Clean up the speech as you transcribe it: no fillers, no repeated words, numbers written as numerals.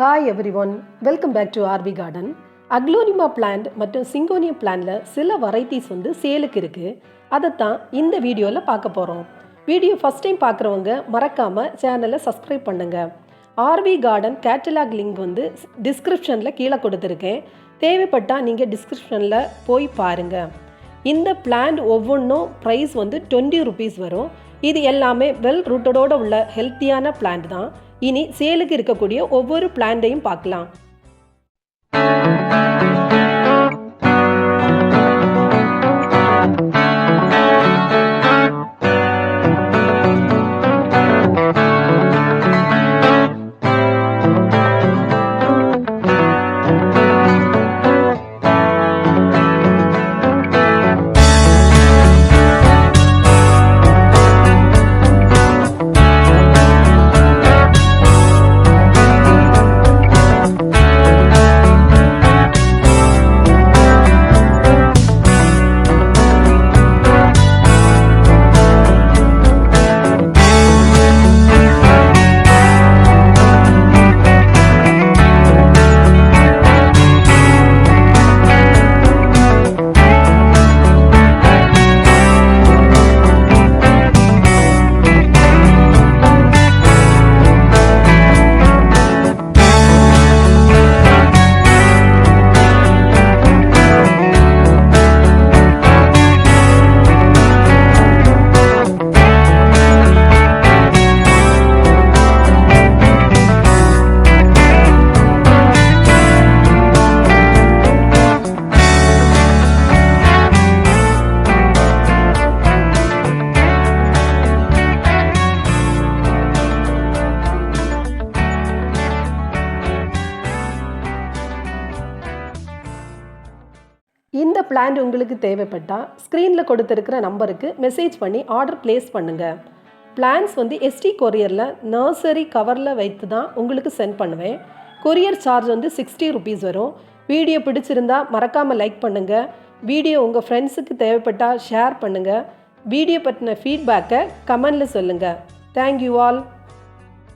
Hi everyone, welcome back to RV Garden. Aglaonema plant மற்றும் syngonium பிளான்ட்டில் சில varieties சேலுக்கு இருக்குது. அதைத்தான் இந்த வீடியோவில் பார்க்க போகிறோம். வீடியோ ஃபஸ்ட் டைம் பார்க்குறவங்க மறக்காமல் சேனலை சப்ஸ்கிரைப் பண்ணுங்கள். ஆர்வி கார்டன் கேட்டலாக் லிங்க் டிஸ்கிரிப்ஷனில் கீழே கொடுத்துருக்கேன். தேவைப்பட்டால் நீங்கள் டிஸ்கிரிப்ஷனில் போய் பாருங்கள். இந்த பிளான்ட் ஒவ்வொன்றும் ப்ரைஸ் 20 ருபீஸ் வரும். இது எல்லாமே வெல் ரூட்டடோடு உள்ள ஹெல்த்தியான பிளான்ட் தான். இனி சேலுக்கு இருக்கக்கூடிய ஒவ்வொரு பிளான்ட்டையும் பார்க்கலாம். இந்த பிளான்ட் உங்களுக்கு தேவைப்பட்டால் ஸ்க்ரீனில் கொடுத்துருக்கிற நம்பருக்கு மெசேஜ் பண்ணி ஆர்டர் ப்ளேஸ் பண்ணுங்கள். பிளான்ஸ் எஸ்டி கொரியரில் நர்சரி கவரில் வைத்து தான் உங்களுக்கு சென்ட் பண்ணுவேன். கொரியர் சார்ஜ் 60 ருபீஸ் வரும். வீடியோ பிடிச்சிருந்தா மறக்காமல் லைக் பண்ணுங்கள். வீடியோ உங்கள் ஃப்ரெண்ட்ஸுக்கு தேவைப்பட்டால் ஷேர் பண்ணுங்கள். வீடியோ பற்றின ஃபீட்பேக்கை கமெண்டில் சொல்லுங்கள். Thank you all.